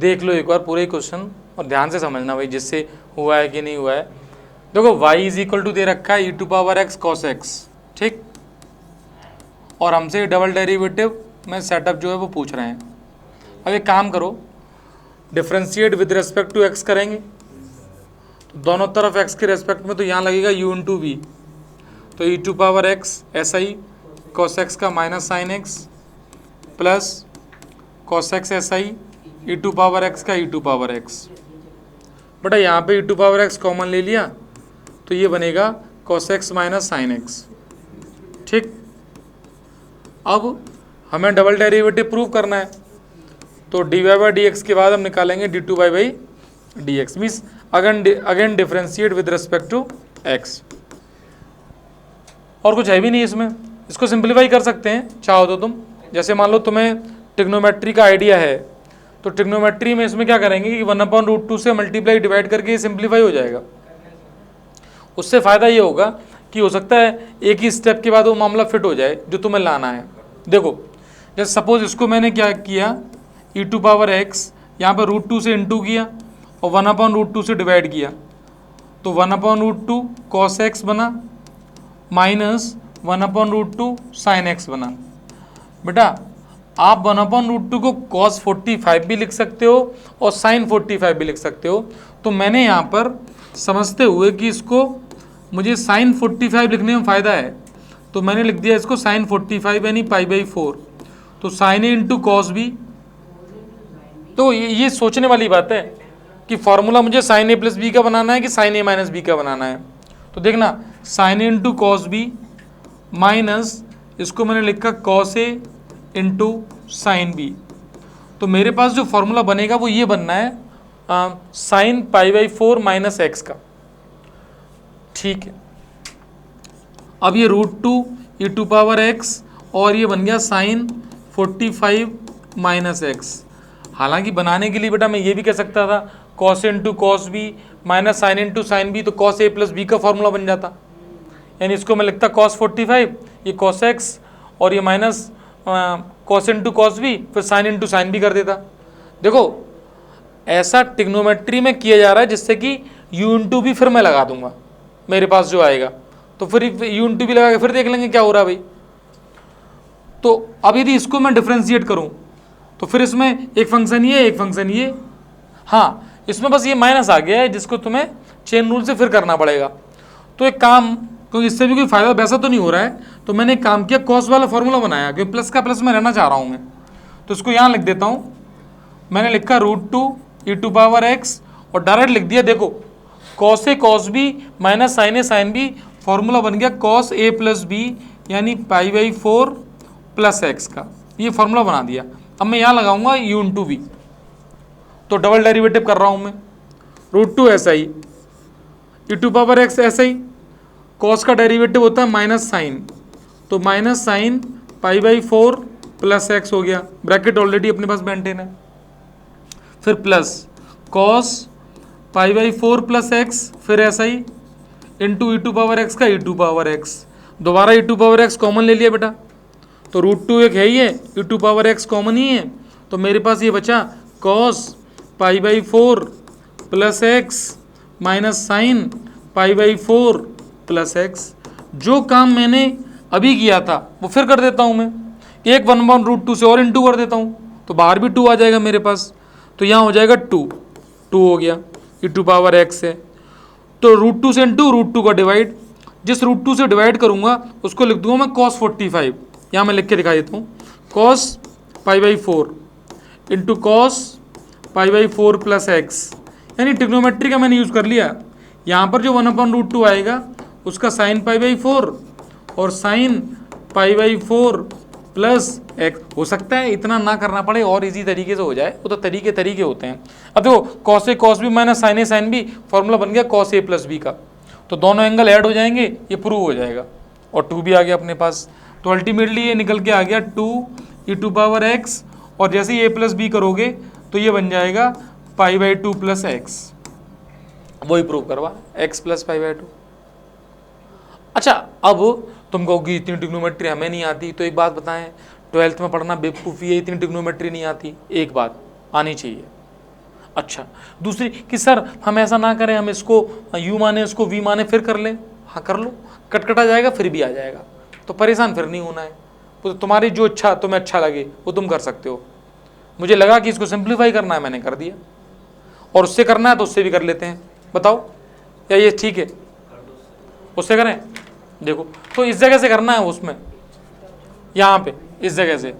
देख लो एक बार पूरे क्वेश्चन और ध्यान से समझना भाई, जिससे हुआ है कि नहीं हुआ है। देखो y इज इक्वल टू दे रखा है e⁻x cos x, ठीक, और हमसे डबल डेरिवेटिव में सेटअप जो है वो पूछ रहे हैं। अब एक काम करो, differentiate with respect to x करेंगे तो दोनों तरफ x के रेस्पेक्ट में, तो यहाँ लगेगा u इंटू वी, तो e⁻x SI cos x का minus sine x plus cos x SI e⁻x का e⁻x। बेटा यहाँ पे e⁻x कॉमन ले लिया तो ये बनेगा cos x minus sine x, ठीक। अब हमें डबल डेरिवेटिव प्रूव करना है, तो dy/dx के बाद हम निकालेंगे d2y/dx, means again differentiate with respect to x। और कुछ है भी नहीं इसमें, इसको सिंप्लीफाई कर सकते हैं चाहो तो तुम। जैसे मान लो तुम्हें ट्रिग्नोमेट्री का आइडिया है, तो ट्रिग्नोमेट्री में इसमें क्या करेंगे कि 1/√2 से मल्टीप्लाई डिवाइड करके ये सिंप्लीफाई हो जाएगा। उससे फ़ायदा ये होगा कि हो सकता है एक ही स्टेप के बाद वो मामला फिट हो जाए जो तुम्हें लाना है। देखो जैसे सपोज इसको मैंने क्या किया, e⁻x यहाँ पर √2 से इंटू किया और 1/√2 से डिवाइड किया, तो 1/√2 cos x बना माइनस 1/√2 sin x बना। बेटा आप 1/√2 को cos 45 भी लिख सकते हो और sin 45 भी लिख सकते हो। तो मैंने यहाँ पर समझते हुए कि इसको मुझे sin 45 लिखने में फ़ायदा है, तो मैंने लिख दिया इसको sin 45 यानी π/4, तो sin a into cos B. तो ये सोचने वाली बात है कि फॉर्मूला मुझे sin a प्लस बी का बनाना है कि sin a माइनस बी का बनाना है। तो देखना sin a into cos B minus इसको मैंने लिखा cos a इंटू साइन बी। तो मेरे पास जो फॉर्मूला बनेगा वो ये बनना है sin π/4 माइनस एक्स का, ठीक है। अब ये √2 e⁻x और ये बन गया sin 45 माइनस एक्स। हालांकि बनाने के लिए बेटा मैं ये भी कह सकता था cos into cos B minus sine into sine B, तो cos a प्लस बी का फॉर्मूला बन जाता। यानी इसको मैं लिखता cos 45, ये cos x और ये minus cos into cos B, फिर साइन इंटू साइन भी कर देता। देखो ऐसा ट्रिग्नोमेट्री में किया जा रहा है जिससे कि u इंटू भी फिर मैं लगा दूंगा मेरे पास जो आएगा, तो फिर u इंटू भी लगा के फिर देख लेंगे क्या हो रहा है भाई। तो अब यदि इसको मैं डिफ्रेंशिएट करूं तो फिर इसमें एक फंक्शन ये एक फंक्शन ये, हाँ इसमें बस ये माइनस आ गया है जिसको तुम्हें चेन रूल से फिर करना पड़ेगा। तो एक काम, क्योंकि इससे भी कोई फायदा वैसा तो नहीं हो रहा है, तो मैंने एक काम किया कॉस वाला फॉर्मूला बनाया, क्योंकि प्लस का प्लस में रहना चाह रहा हूँ मैं, तो इसको यहाँ लिख देता हूँ। मैंने लिखा √2 e⁻x और डायरेक्ट लिख दिया, देखो cos a cos b minus sin a sin b, formula बन गया cos a प्लस बी यानी π/4 प्लस एक्स का, ये फॉर्मूला बना दिया। अब मैं यहाँ लगाऊंगा u इंटू वी, तो डबल डेरिवेटिव कर रहा हूँ मैं, √2 SI e⁻x SI, cos का डेरिवेटिव होता है माइनस साइन, तो माइनस साइन π/4 प्लस एक्स हो गया, ब्रैकेट ऑलरेडी अपने पास मेंटेन है, फिर प्लस cos π/4 प्लस एक्स, फिर SI इंटू e⁻x का e⁻x, दोबारा e⁻x कॉमन ले लिया बेटा, तो √2 एक है ही है, e⁻x कॉमन ही है, तो मेरे पास ये बचा cos π/4 plus x minus sine π/4 plus x. जो काम मैंने अभी किया था वो फिर कर देता हूँ मैं, एक 1/√2 से और इंटू कर देता हूँ, तो बाहर भी 2 आ जाएगा मेरे पास, तो यहाँ हो जाएगा 2 हो गया e⁻x है, तो √2 से इंटू √2 का डिवाइड, जिस √2 से डिवाइड करूँगा उसको लिख दूंगा मैं cos 45, यहाँ मैं लिख के दिखा देता हूँ, cos π/4 into cos π/4 plus x, यानी ट्रिग्नोमेट्री का मैंने यूज़ कर लिया। यहाँ पर जो 1/√2 आएगा उसका साइन π/4 और साइन π/4 प्लस एक्स। हो सकता है इतना ना करना पड़े और इजी तरीके से हो जाए, वो तो तरीके होते हैं। अब देखो cos a cos b minus sine a sine b, formula बन गया cos a प्लस बी का, तो दोनों एंगल ऐड हो जाएंगे, ये प्रूव हो जाएगा और 2 भी आ गया अपने पास। तो अल्टीमेटली ये निकल के आ गया 2 e⁻x, और जैसे ही a प्लस बी करोगे तो ये बन जाएगा π/2 प्लस एक्स, वही प्रूव करवा x प्लस π/2। अच्छा अब तुम कहोगी इतनी ट्रिग्नोमेट्री हमें नहीं आती, तो एक बात बताएं, 12th में पढ़ना बेवकूफ़ी है, इतनी ट्रिग्नोमेट्री नहीं आती। एक बात आनी चाहिए, अच्छा, दूसरी कि सर हम ऐसा ना करें, हम इसको u माने इसको v माने फिर कर लें। हाँ कर लो, कटकटा जाएगा फिर भी आ जाएगा, तो परेशान फिर नहीं होना है। तो तुम्हारी जो इच्छा तुम्हें अच्छा लगे वो तुम कर सकते हो। मुझे लगा कि इसको सिंप्लीफाई करना है, मैंने कर दिया, और उससे करना है तो उससे भी कर लेते हैं। बताओ या ये ठीक है, उससे करें? देखो तो इस जगह से करना है, उसमें यहाँ पे इस जगह से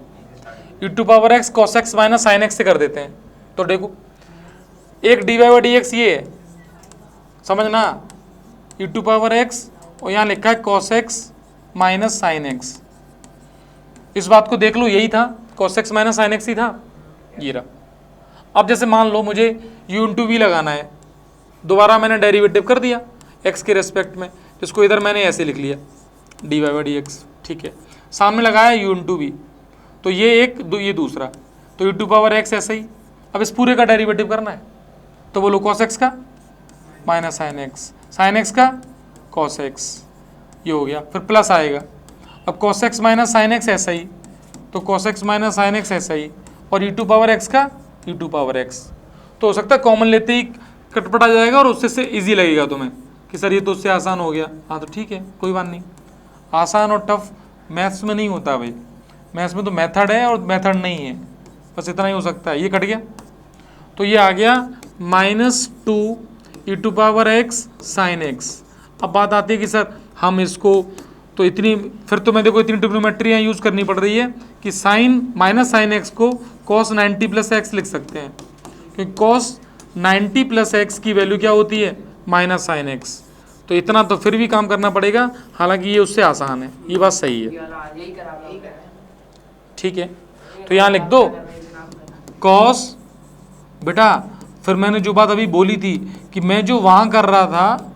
e⁻x cos x minus sine x से कर देते हैं। तो देखो एक dy/dx ये है, समझना, e⁻x और यहाँ लिखा है cos x minus sine x. इस बात को देख लो, यही था, cos x minus sine x ही था, ये रहा। अब जैसे मान लो मुझे u इंटू वी लगाना है, दोबारा मैंने डेरिवेटिव कर दिया x के रेस्पेक्ट में, इसको इधर मैंने ऐसे लिख लिया dy/dx, ठीक है। सामने लगाया u इंटू वी, तो ये एक ये दूसरा, तो e⁻x ऐसे ही। अब इस पूरे का डेरिवेटिव करना है, तो बोलो cos x का माइनस साइन एक्स का cos x, ये हो गया, फिर प्लस आएगा। अब cos x minus sine x ऐसा ही, तो cos x minus sine x ऐसा ही, और e⁻x का e⁻x। तो हो सकता है कॉमन लेते ही कटपटा जाएगा और उससे से ईजी लगेगा तुम्हें कि सर ये तो उससे आसान हो गया। हाँ तो ठीक है, कोई बात नहीं, आसान और टफ मैथ्स में नहीं होता भाई, मैथ्स में तो मेथड है और मेथड नहीं है, बस इतना ही हो सकता है। ये कट गया, तो ये आ गया -2 e⁻x साइन एक्स। अब बात आती है कि सर हम इसको तो इतनी, फिर तो मैं देखो इतनी ट्रिग्नोमेट्री यहाँ यूज़ करनी पड़ रही है कि साइन माइनस साइन एक्स को cos 90 प्लस एक्स लिख सकते हैं, क्योंकि cos 90 प्लस एक्स की वैल्यू क्या होती है, माइनस साइन एक्स। तो इतना तो फिर भी काम करना पड़ेगा, हालांकि ये उससे आसान है, ये बात सही है, ठीक है। तो यहाँ लिख दो cos, बेटा फिर मैंने जो बात अभी बोली थी कि मैं जो वहाँ कर रहा था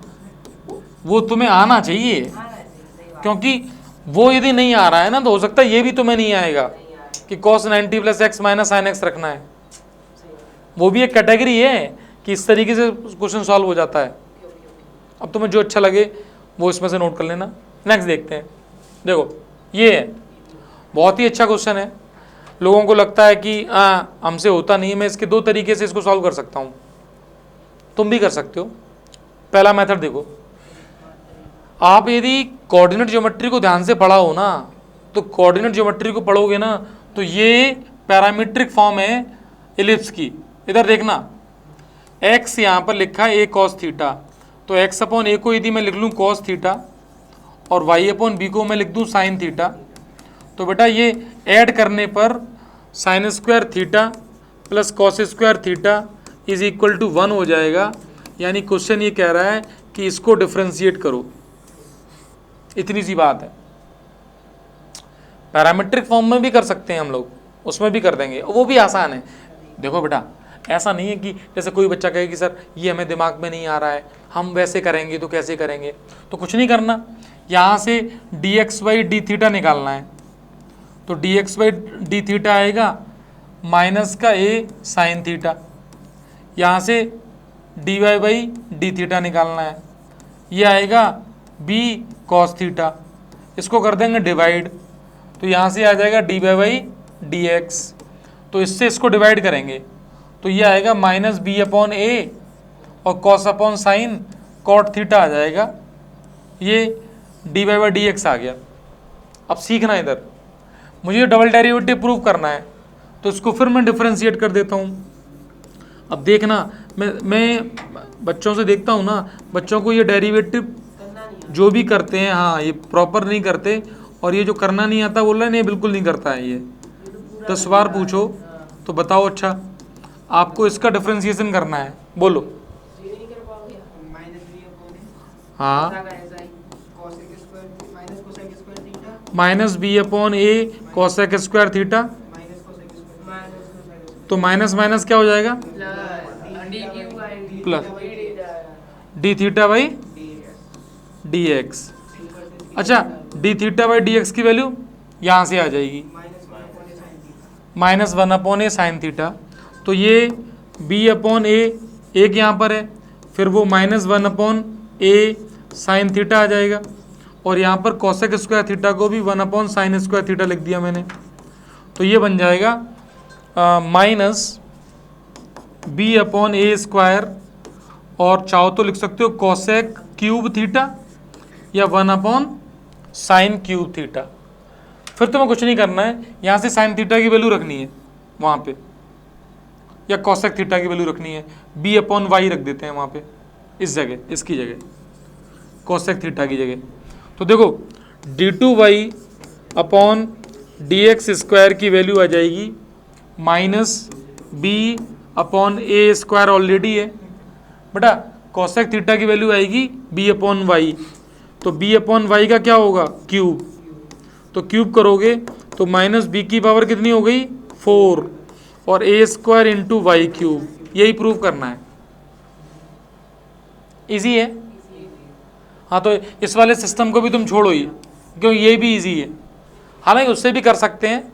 वो तुम्हें आना चाहिए, क्योंकि वो यदि नहीं आ रहा है ना तो हो सकता है ये भी तुम्हें नहीं आएगा कि cos 90 plus x minus sine x रखना है। वो भी एक कैटेगरी है कि इस तरीके से क्वेश्चन सॉल्व हो जाता है। अब तुम्हें जो अच्छा लगे वो इसमें से नोट कर लेना। नेक्स्ट देखते हैं, देखो ये है, बहुत ही अच्छा क्वेश्चन है। लोगों को लगता है कि हमसे होता नहीं है, मैं इसके दो तरीके से इसको सॉल्व कर सकता हूँ, तुम भी कर सकते हो। पहला मेथड देखो, आप यदि कोऑर्डिनेट ज्योमेट्री को ध्यान से पढ़ा हो ना, तो कोऑर्डिनेट ज्योमेट्री को पढ़ोगे ना तो ये पैरामीट्रिक फॉर्म है एलिप्स की। इधर देखना, x यहाँ पर लिखा है a cos थीटा, तो x अपॉन a को यदि मैं लिख लूँ cos थीटा और y अपॉन b को मैं लिख दूँ साइन थीटा, तो बेटा ये ऐड करने पर sine square theta plus cos square theta is equal to 1 हो जाएगा। यानी क्वेश्चन ये कह रहा है कि इसको डिफ्रेंशिएट करो, इतनी सी बात है। पैरामीट्रिक फॉर्म में भी कर सकते हैं हम लोग, उसमें भी कर देंगे, वो भी आसान है। देखो बेटा ऐसा नहीं है कि जैसे कोई बच्चा कहे कि सर ये हमें दिमाग में नहीं आ रहा है, हम वैसे करेंगे तो कैसे करेंगे, तो कुछ नहीं करना, यहाँ से dx/d θ निकालना है, तो dx/d θ आएगा माइनस का a साइन थीटा, यहाँ से dy/d θ निकालना है, ये आएगा b cos थीटा, इसको कर देंगे डिवाइड, तो यहाँ से आ जाएगा dy/dx, तो इससे इसको डिवाइड करेंगे तो ये आएगा माइनस b अपॉन a और cos upon sine cot theta आ जाएगा, ये dy/dx आ गया। अब सीखना, इधर मुझे डबल डेरिवेटिव प्रूव करना है, तो इसको फिर मैं डिफरेंशिएट कर देता हूँ। अब देखना, मैं बच्चों से देखता हूँ ना, बच्चों को ये डेरिवेटिव जो भी करते हैं, हाँ ये प्रॉपर नहीं करते, और ये जो करना नहीं आता बोल रहे हैं, ये बिल्कुल नहीं करता है। ये 10 बार पूछो तो बताओ अच्छा आपको इसका डिफरेंशिएशन करना है, बोलो। हाँ minus b upon a cosec square theta, तो माइनस माइनस क्या हो जाएगा, प्लस d θ/dx। अच्छा d θ/dx की वैल्यू यहाँ से आ जाएगी -1 अपॉन a साइन थीटा, तो ये b अपॉन a एक यहाँ पर है, फिर वो -1 अपॉन a साइन थीटा आ जाएगा, और यहाँ पर कोसेक स्क्वायर थीटा को भी 1 अपॉन साइन स्क्वायर थीटा लिख दिया मैंने, तो ये बन जाएगा माइनस बी अपॉन ए स्क्वायर, और चाहो तो लिख सकते हो कोसेक क्यूब थीटा या 1 अपॉन साइन क्यूब थीटा। फिर तुम्हें कुछ नहीं करना है, यहाँ से साइन थीटा की वैल्यू रखनी है वहाँ पे, या कोसेक थीटा की वैल्यू रखनी है, बी अपॉन वाई रख देते हैं वहाँ पे, इस जगह, इसकी जगह, कोसेक थीटा की जगह। तो देखो d2y अपॉन dx स्क्वायर की वैल्यू आ जाएगी माइनस बी अपॉन ए स्क्वायर, ऑलरेडी है बेटा, कोसेक थीटा की वैल्यू आएगी b अपॉन वाई, तो b अपॉन वाई का क्या होगा, क्यूब, तो क्यूब करोगे तो माइनस बी की पावर कितनी हो गई 4, और ए स्क्वायर इंटू वाई क्यूब, यही प्रूव करना है। इजी है। हाँ तो इस वाले सिस्टम को भी तुम छोड़ो ही, क्योंकि ये भी इजी है, हालांकि उससे भी कर सकते हैं,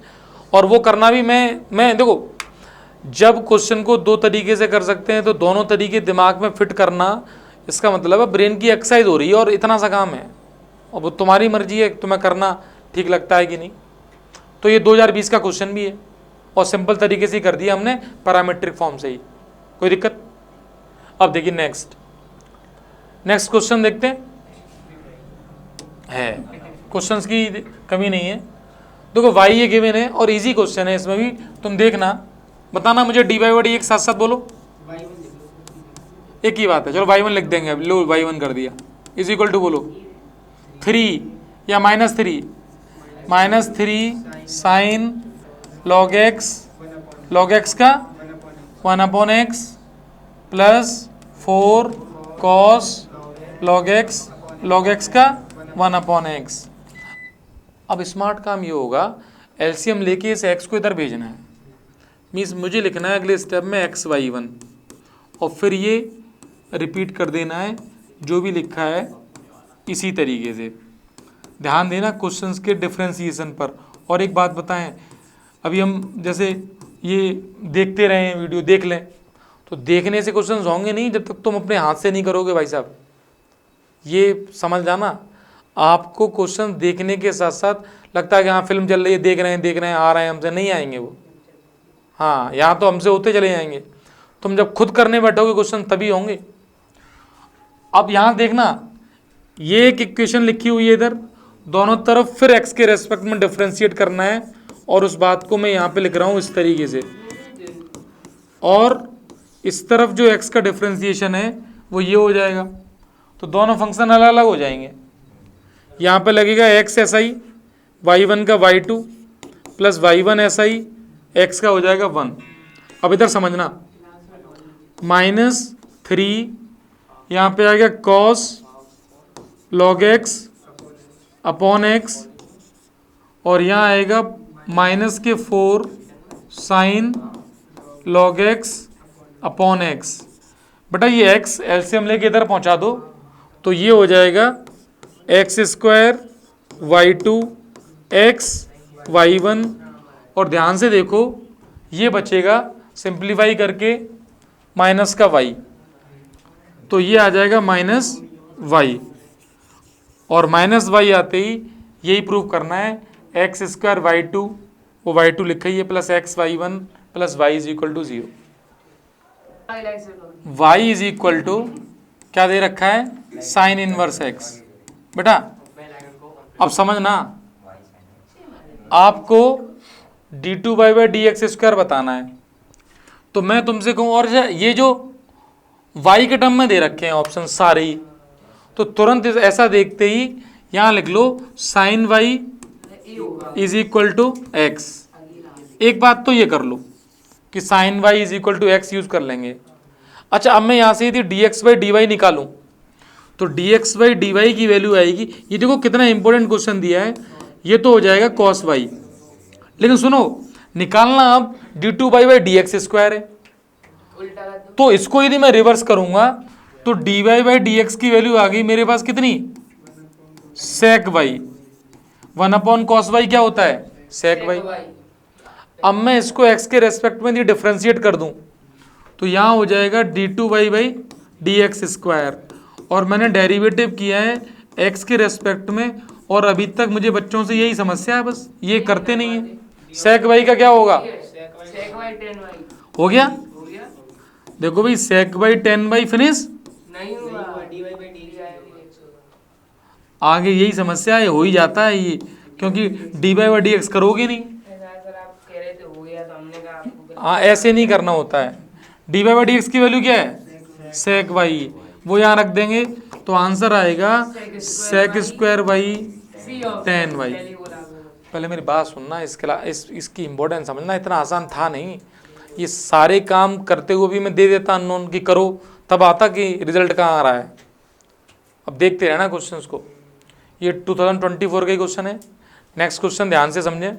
और वो करना भी मैं देखो, जब क्वेश्चन को दो तरीके से कर सकते हैं तो दोनों तरीके दिमाग में फिट करना, इसका मतलब है ब्रेन की एक्सरसाइज हो रही है, और इतना सा काम है, और वो तुम्हारी मर्जी है तुम्हें करना ठीक लगता है कि नहीं। तो ये 2020 का क्वेश्चन भी है, और सिंपल तरीके से ही कर दिया हमने, पैरामीट्रिक फॉर्म से ही, कोई दिक्कत। अब देखिए नेक्स्ट क्वेश्चन देखते हैं, क्वेश्चंस की कमी नहीं है। देखो y ये गिवन है और इजी क्वेश्चन है, इसमें भी तुम देखना, बताना मुझे dy बाई डी एक्स साथ साथ बोलो, एक ही बात है, चलो y1 लिख देंगे, अब लो y1 कर दिया, इज इक्वल टू बोलो 3 या -3, -3 साइन लॉग एक्स का 1 upon x plus 4 cos log x का 1 अपॉन एक्स। अब स्मार्ट काम ये होगा, एलसीएम लेके इस एक्स को इधर भेजना है, मीन्स मुझे लिखना है अगले स्टेप में xy1, और फिर ये रिपीट कर देना है जो भी लिखा है इसी तरीके से। ध्यान देना क्वेश्चंस के डिफ्रेंसिएशन पर। और एक बात बताएं, अभी हम जैसे ये देखते रहे हैं वीडियो, देख लें, तो देखने से क्वेश्चंस होंगे नहीं जब तक तुम अपने हाथ से नहीं करोगे भाई साहब, ये समझ जाना। आपको क्वेश्चन देखने के साथ साथ लगता है कि हाँ फिल्म चल रही है, देख रहे हैं आ रहे हैं, हमसे नहीं आएंगे वो, हाँ यहाँ तो हमसे होते चले जाएंगे, तुम जब खुद करने बैठोगे क्वेश्चन तभी होंगे। अब यहाँ देखना, ये एक इक्वेशन लिखी हुई है इधर, दोनों तरफ फिर x के रेस्पेक्ट में डिफ्रेंशिएट करना है, और उस बात को मैं यहाँ पे लिख रहा हूँ इस तरीके से, और इस तरफ जो x का डिफ्रेंशिएशन है वो ये हो जाएगा, तो दोनों फंक्शन अलग अलग हो जाएंगे। यहाँ पे लगेगा x SI y1 का y2 plus y1 SI x का हो जाएगा 1। अब इधर समझना, -3 यहाँ पे आएगा cos log x upon x, और यहाँ आएगा -4 sine log x upon x। बेटा ये x एलसीएम लेके इधर पहुँचा दो, तो ये हो जाएगा x square y2 x y1, और ध्यान से देखो ये बचेगा सिंप्लीफाई करके माइनस का y, तो ये आ जाएगा -y, और -y आते ही यही प्रूव करना है, एक्स स्क्वायर y2 वो y2 लिखा ही है plus X y1 plus y is equal to 0। y is equal टू क्या दे रखा है, साइन इनवर्स x। बेटा अब समझना, आपको d2y by D x square बताना है, तो मैं तुमसे कहूँ, और ये जो y के टर्म में दे रखे हैं ऑप्शन सारे ही, तो तुरंत ऐसा देखते ही यहाँ लिख लो sine y is equal to x. एक बात तो ये कर लो कि sine y is equal to x use कर लेंगे। अच्छा अब मैं यहाँ से यदि dx बाई डी वाई निकालूं, तो dx बाई डी वाई की वैल्यू आएगी, ये देखो कितना इंपॉर्टेंट क्वेश्चन दिया है, ये तो हो जाएगा cos y। लेकिन सुनो, निकालना अब d2 by D x square है, तो इसको यदि मैं रिवर्स करूंगा तो dy बाई डी एक्स की वैल्यू आ गई मेरे पास कितनी, sec y। 1 upon cos y क्या होता है, sec y। अब मैं इसको x के रेस्पेक्ट में डिफ्रेंशिएट कर दूं, तो यहाँ हो जाएगा d2y by D x square, और मैंने डेरिवेटिव किया है x के रेस्पेक्ट में, और अभी तक मुझे बच्चों से यही समस्या है, बस ये करते नहीं है। sec y का क्या होगा, हो गया, देखो भाई sec बाई 10 बाई फिनिश, नहीं हुआ, आगे यही समस्या है, हो ही जाता है ये, क्योंकि D by by D x करोगे नहीं। सर आप कह रहे थे हो गया तो हमने कहा आपको हाँ ऐसे नहीं करना होता है। D by by D x की वैल्यू क्या है, सेक वाई, वो यहाँ रख देंगे तो आंसर आएगा सेक स्क्वायर बाई 10 वाई। पहले मेरी बात सुनना, इसकी इंपॉर्टेंस समझना, इतना आसान था नहीं। ये सारे काम करते हुए भी मैं दे देता अननोन की करो, तब आता कि रिजल्ट कहाँ आ रहा है। अब देखते रहना क्वेश्चंस को, ये 2024 का ही क्वेश्चन है। नेक्स्ट क्वेश्चन ध्यान से समझें,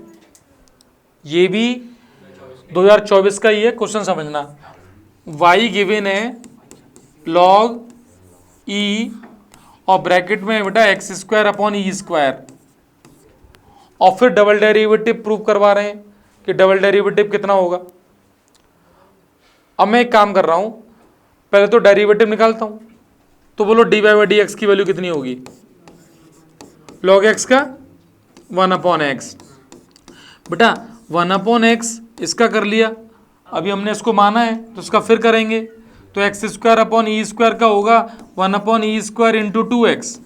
ये भी 2024 का ही है, क्वेश्चन समझना। y गिवन है log e और ब्रैकेट में बेटा x square upon E square, और फिर डबल डेरिवेटिव प्रूव करवा रहे हैं कि डबल डेरिवेटिव कितना होगा। अब मैं एक काम कर रहा हूं, पहले तो डेरिवेटिव निकालता हूं, तो बोलो D by by D x की वैल्यू कितनी होगी, log x का 1 अपॉन एक्स। बेटा 1 अपॉन एक्स इसका कर लिया, अभी हमने इसको माना है तो इसका फिर करेंगे, तो X square upon E square का होगा 1 upon E square into 2x,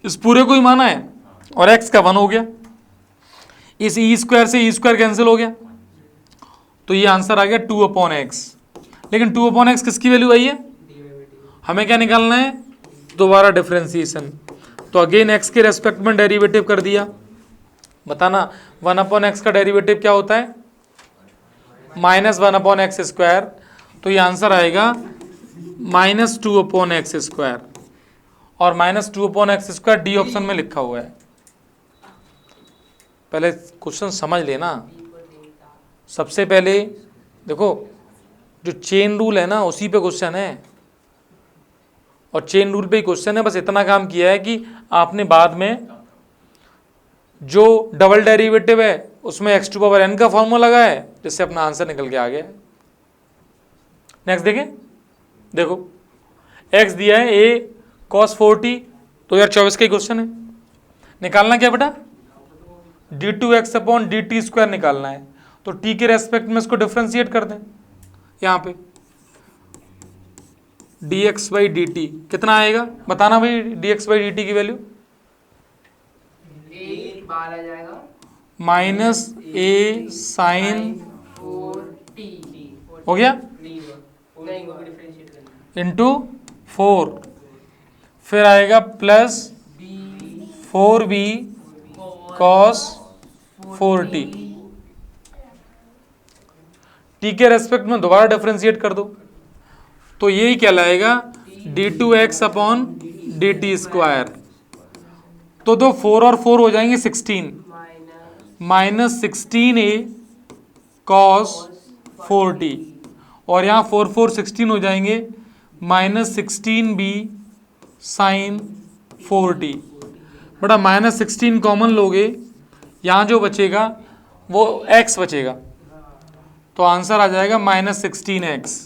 इस पूरे को ही माना है, और x का 1 हो गया, इस ई स्क्वायर से ई स्क्वायर कैंसिल हो गया, तो ये आंसर आ गया 2 अपॉन एक्स। लेकिन 2 अपॉन एक्स किसकी वैल्यू आई है, हमें क्या निकालना है, दोबारा डिफरेंशिएशन, तो अगेन एक्स के रेस्पेक्ट में डेरिवेटिव कर दिया। बताना 1 अपॉन एक्स का डेरिवेटिव क्या होता है, -1 अपॉन एक्स स्क्वायर, तो ये आंसर आएगा -2 अपॉन एक्स स्क्वायर, और -2 upon x square D option में लिखा हुआ है। पहले क्वेश्चन समझ लेना, सबसे पहले देखो जो चेन रूल है ना उसी पे क्वेश्चन है, और चेन रूल पे ही क्वेश्चन है, बस इतना काम किया है कि आपने बाद में जो डबल डेरिवेटिव है उसमें x टू पावर n का फॉर्मूला लगा है, जिससे अपना आंसर निकल के आ गया है। नेक्स्ट देखें, देखो x दिया है a cos 4t, तो यार 24 का ही क्वेश्चन है। निकालना क्या बेटा, d2x अपॉन dt स्क्वायर निकालना है, तो t के रेस्पेक्ट में इसको डिफ्रेंशिएट कर दें, यहाँ पे dx बाई dt कितना आएगा, बताना भाई dx बाई dt की वैल्यू, बाहर आ जाएगा -a साइन 4t हो गया नहीं वो डिफरेंशिएट करना, इंटू 4, फिर आएगा plus 4b cos 4t, t के रेस्पेक्ट में दोबारा डिफरेंशिएट कर दो, तो यही कहलाएगा d2x अपॉन dt स्क्वायर, तो दो 4 और 4 हो जाएंगे 16, -16a cos 4t, और यहाँ 4 4 16 हो जाएंगे -16b sin 4t। बड़ा -16 कॉमन लोगे, यहाँ जो बचेगा वो x बचेगा, तो आंसर आ जाएगा -16x,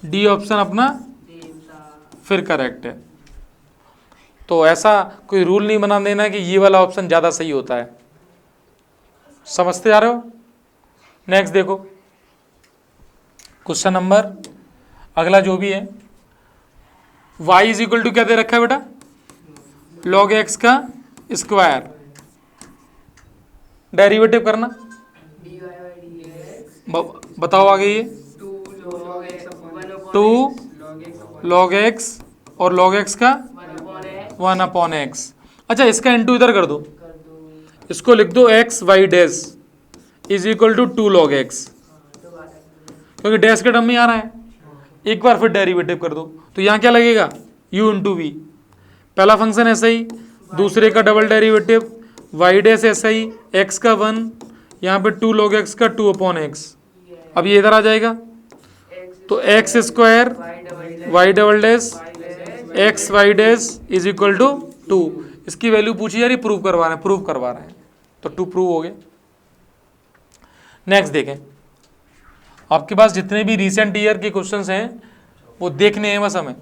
डी ऑप्शन अपना फिर करेक्ट है। तो ऐसा कोई रूल नहीं बना देना कि ये वाला ऑप्शन ज़्यादा सही होता है, समझते जा रहे हो। नेक्स्ट देखो क्वेश्चन नंबर अगला जो भी है, y इज इक्वल टू क्या दे रखा है बेटा, log x का स्क्वायर, डेरिवेटिव करना, बताओ आगे ये 2 log x और log x का 1 अपॉन एक्स। अच्छा इसका इंटू इधर कर दो, इसको लिख दो X Y dash is equal to 2 log x, क्योंकि डैश के टर्म में आ रहा है। एक बार फिर डेरिवेटिव कर दो, तो यहाँ क्या लगेगा u इंटू वी, पहला फंक्शन ऐसा ही, दूसरे का डबल डेरिवेटिव वाई डैश ऐसा ही, x का 1, यहाँ पे 2 log x का 2 अपॉन एक्स। अब ये इधर आ जाएगा, तो X square Y double dash X Y dash is equal to 2, इसकी वैल्यू पूछी जा रही, प्रूव करवा रहे हैं, तो 2 प्रूव हो गए। नेक्स्ट देखें, आपके पास जितने भी रिसेंट ईयर के क्वेश्चंस हैं वो देखने हैं बस हमें,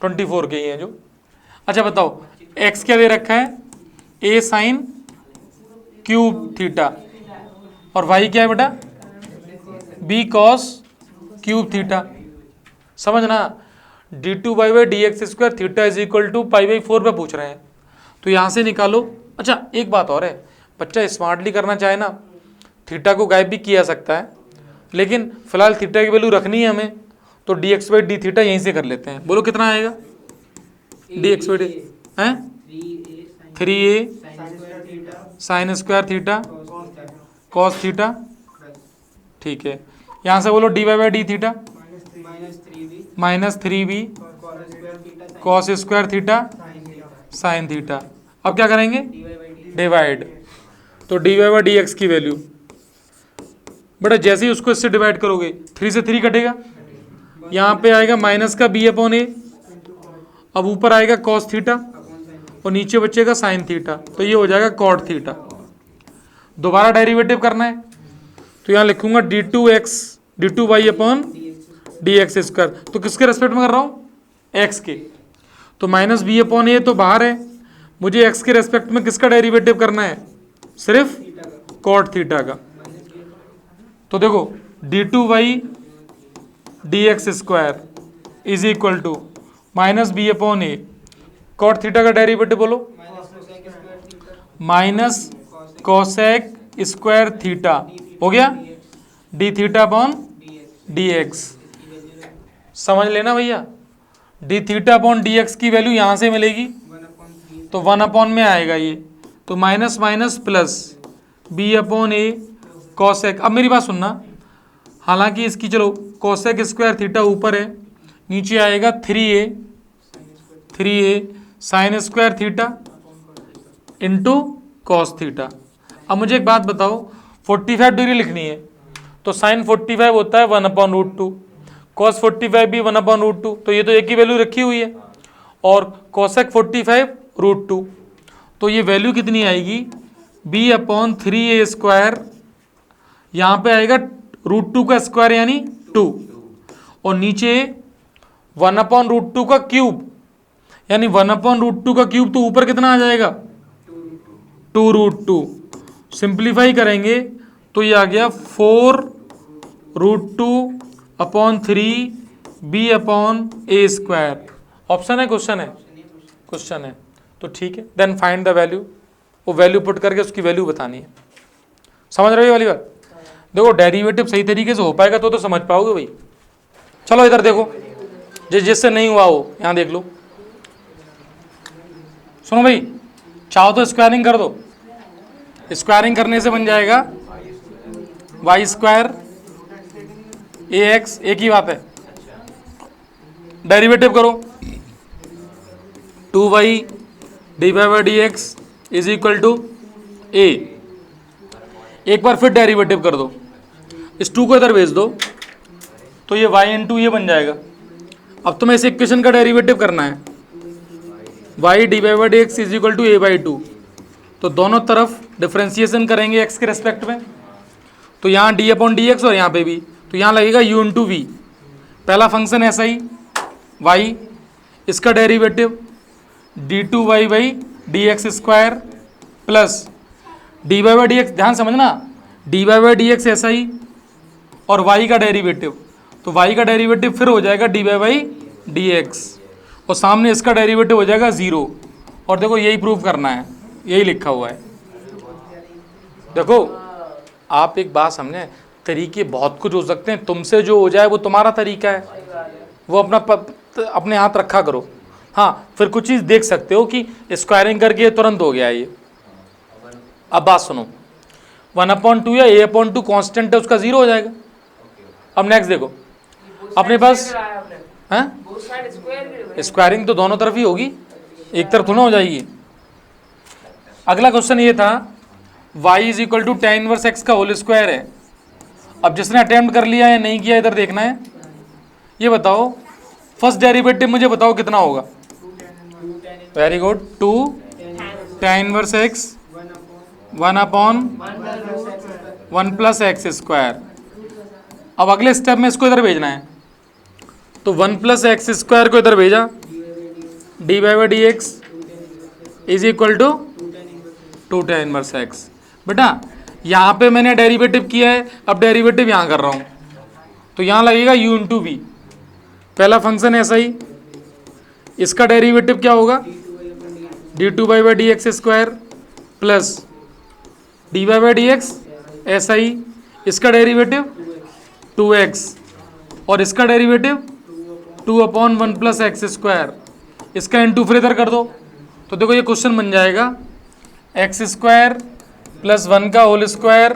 24 के ही हैं जो। अच्छा बताओ x क्या दे रखा है, a साइन क्यूब थीटा, और y क्या है बेटा b cos क्यूब थीटा, समझना, d2y/dx² theta is equal to π/4 पे पूछ रहे हैं, तो यहाँ से निकालो। अच्छा एक बात और है, बच्चा स्मार्टली करना चाहे ना थीटा को गायब भी किया सकता है, लेकिन फिलहाल थीटा की वैल्यू रखनी है हमें, तो dx/d थीटा यहीं से कर लेते हैं। बोलो कितना आएगा dx/d हैं 3a sign square theta cos theta, ठीक है। यहाँ से बोलो dy/d theta -3b cos square theta sine theta. अब क्या करेंगे डिवाइड, तो dy/dx की वैल्यू बेटा जैसे ही उसको इससे डिवाइड करोगे 3 से 3 कटेगा, यहाँ पे आएगा माइनस का b/a, अब ऊपर आएगा कॉस थीटा और नीचे बचेगा साइन थीटा, तो ये हो जाएगा कॉट थीटा। दोबारा डेरिवेटिव करना है तो यहाँ लिखूंगा d2y/dx², तो किसके रेस्पेक्ट में कर रहा हूँ x के, तो -b/a तो बाहर है, मुझे x के रेस्पेक्ट में किसका डेरिवेटिव करना है, सिर्फ कॉट थीटा का। तो देखो d2y/dx² is equal to -b/a, cot theta का डेरिवेटिव बोलो माइनस कोसेक स्क्वायर थीटा, हो गया d थीटा/dx। समझ लेना भैया, d थीटा/dx की वैल्यू यहाँ से मिलेगी तो 1 में आएगा ये, तो minus minus plus b/a cosec. अब मेरी बात सुनना, हालांकि इसकी चलो कोसेक स्क्वायर थीटा ऊपर है, नीचे आएगा 3a sign square theta into cos theta. अब मुझे एक बात बताओ, 45 डिग्री लिखनी है तो साइन 45 होता है 1/√2, कॉस 45 भी 1/√2, तो ये तो एक ही वैल्यू रखी हुई है, और कोसेक 45√2, तो ये वैल्यू कितनी आएगी b/3a², यहाँ पे आएगा √2 का स्क्वायर यानी 2, और नीचे 1/√2 का क्यूब यानी 1/√2 का क्यूब, तो ऊपर कितना आ जाएगा 2√2। सिंप्लीफाई करेंगे तो ये आ गया 4√2/3b/a²। ऑप्शन है क्वेश्चन है, क्वेश्चन है, तो ठीक है। देन फाइंड द वैल्यू, वो वैल्यू पुट करके उसकी वैल्यू बतानी है। समझ रहे हो ये वाली बात? देखो डेरिवेटिव सही तरीके से हो पाएगा तो समझ पाओगे भाई। चलो इधर देखो, जिससे नहीं हुआ हो यहाँ देख लो। सुनो भाई, चाहो तो स्क्वायरिंग कर दो, स्क्वायरिंग करने से बन जाएगा y² ax, एक ही बात है। डेरिवेटिव करो 2y dy/dx is equal to a, एक बार फिर डेरिवेटिव कर दो, इस 2 को इधर भेज दो तो ये y इंटू ये बन जाएगा। अब तुम्हें इस इक्वेशन का डेरिवेटिव करना है, y dy/dx is equal to a/2, तो दोनों तरफ डिफ्रेंसिएशन करेंगे x के रेस्पेक्ट में, तो यहाँ d/dx और यहाँ पे भी, तो यहाँ लगेगा u इंटू वी। पहला फंक्शन ऐसा ही y, इसका डेरिवेटिव d2y/dx² प्लस dy/dx, ध्यान समझना, dy/dx ऐसा ही और y का डेरिवेटिव, तो y का डेरिवेटिव फिर हो जाएगा dy/dx और सामने इसका डेरिवेटिव हो जाएगा 0। और देखो यही प्रूव करना है, यही लिखा हुआ है। देखो आप एक बात समझें, तरीके बहुत कुछ हो सकते हैं, तुमसे जो हो जाए वो तुम्हारा तरीका है, वो अपने हाथ रखा करो। हाँ, फिर कुछ चीज़ देख सकते हो कि स्क्वायरिंग करके तुरंत हो गया ये। अब बात सुनो, 1/2 या a/2 कांस्टेंट है, उसका 0 हो जाएगा। अब नेक्स्ट देखो, अपने पास है स्क्वायरिंग तो दोनों तरफ ही होगी, एक तरफ थोड़ा हो जाएगी। अगला क्वेश्चन ये था y is equal to tan inverse x का होल स्क्वायर है। अब जिसने अटेम्प्ट कर लिया या नहीं किया इधर देखना है। ये बताओ फर्स्ट डेरिवेटिव मुझे बताओ कितना होगा। Very good, 2 tan inverse x 1/1 plus x square. अब अगले स्टेप में इसको इधर भेजना है, तो 1 प्लस एक्स स्क्वायर को इधर भेजा, dy/dx is equal to 2 tan inverse x। बेटा यहाँ पे मैंने डेरिवेटिव किया है, अब डेरिवेटिव यहाँ कर रहा हूँ, तो यहाँ लगेगा u इंटू वी। पहला फंक्शन ऐसा ही, इसका डेरिवेटिव क्या होगा, d2/dx² प्लस dy/dx, ऐसा ही इसका डेरिवेटिव 2x और इसका डेरिवेटिव 2/1 प्लस x²। इसका इंटू फिर इधर कर दो तो देखो ये क्वेश्चन बन जाएगा x² प्लस 1 का whole square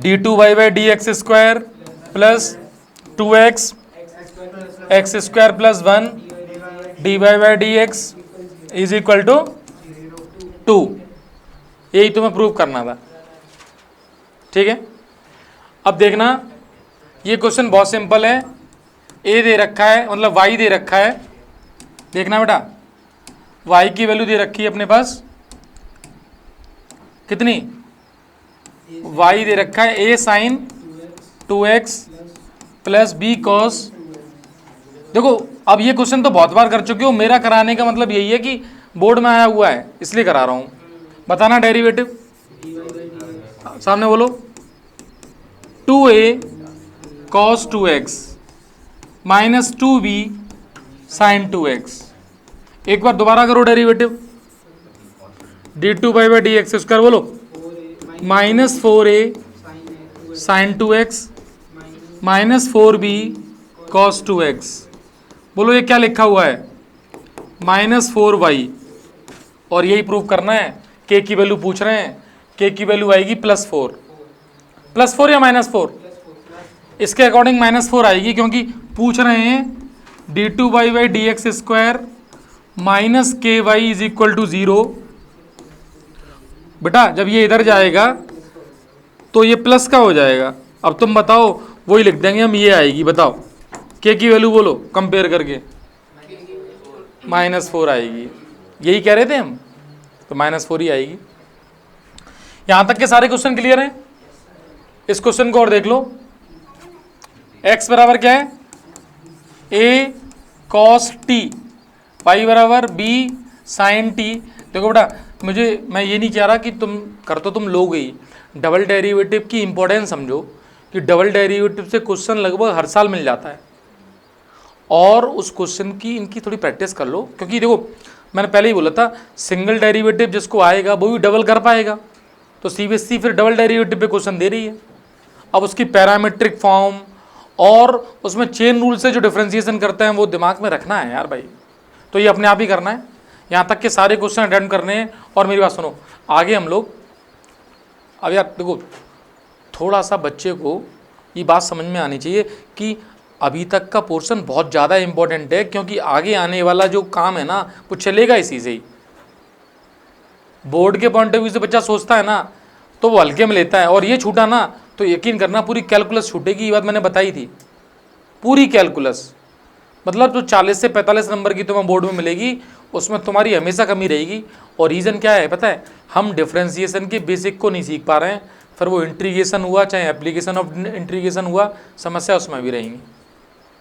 d2/dx² plus 2x x² plus 1 dy/dx is equal to 2। यही तुम्हें प्रूव करना था, ठीक है। अब देखना ये क्वेश्चन बहुत सिंपल है। a दे रखा है, मतलब y दे रखा है, देखना बेटा y की वैल्यू दे रखी है अपने पास कितनी, y दे रखा है a sine 2x plus b cos. देखो अब ये क्वेश्चन तो बहुत बार कर चुके हो, मेरा कराने का मतलब यही है कि बोर्ड में आया हुआ है इसलिए करा रहा हूं। बताना डेरिवेटिव, सामने बोलो 2a cos 2x minus 2b sign 2x। एक बार दोबारा करो डेरिवेटिव, d2/dx² बोलो minus 4a sign 2x minus 4b cos 2x। बोलो ये क्या लिखा हुआ है, माइनस 4y। और यही प्रूव करना है, k की वैल्यू पूछ रहे हैं, k की वैल्यू आएगी +4 या -4, इसके अकॉर्डिंग -4 आएगी क्योंकि पूछ रहे हैं d2/dx² minus ky is equal to 0। बेटा जब ये इधर जाएगा तो ये प्लस का हो जाएगा। अब तुम बताओ, वही लिख देंगे हम, ये आएगी, बताओ k की वैल्यू बोलो कंपेयर करके, -4 आएगी। यही कह रहे थे हम, तो -4 ही आएगी। यहां तक के सारे क्वेश्चन क्लियर हैं। इस क्वेश्चन को और देख लो, x बराबर क्या है, a cos t, y बराबर b sin t। देखो बेटा मैं ये नहीं कह रहा कि तुम लोगे ही, डबल डेरिवेटिव की इंपॉर्टेंस समझो कि डबल डेरिवेटिव से क्वेश्चन लगभग हर साल मिल जाता है, और उस क्वेश्चन की इनकी थोड़ी प्रैक्टिस कर लो। क्योंकि देखो मैंने पहले ही बोला था, सिंगल डेरिवेटिव जिसको आएगा वो भी डबल कर पाएगा, तो सीबीएसई फिर डबल डेरिवेटिव पे क्वेश्चन दे रही है। अब उसकी पैरामीट्रिक फॉर्म और उसमें चेन रूल से जो डिफरेंशिएशन करते हैं वो दिमाग में रखना है यार भाई, तो ये अपने आप ही करना है। यहाँ तक के सारे क्वेश्चन अटेम्प्ट करने हैं। और मेरी बात सुनो, आगे हम लोग, अब यार देखो थोड़ा सा बच्चे को ये बात समझ में आनी चाहिए कि अभी तक का पोर्शन बहुत ज़्यादा इंपॉर्टेंट है, क्योंकि आगे आने वाला जो काम है ना वो चलेगा इसी से ही। बोर्ड के पॉइंट ऑफ व्यू से बच्चा सोचता है ना तो वो हल्के में लेता है, और ये छूटा ना तो यकीन करना पूरी कैलकुलस छूटेगी। ये बात मैंने बताई थी, पूरी कैलकुलस, मतलब जो 40 से 45 नंबर की तुम्हें बोर्ड में मिलेगी उसमें तुम्हारी हमेशा कमी रहेगी। और रीज़न क्या है पता है, हम डिफरेंशिएशन के बेसिक को नहीं सीख पा रहे हैं, फिर वो इंटीग्रेशन हुआ चाहे एप्लीकेशन ऑफ इंटीग्रेशन हुआ, समस्या उसमें भी रहेंगी।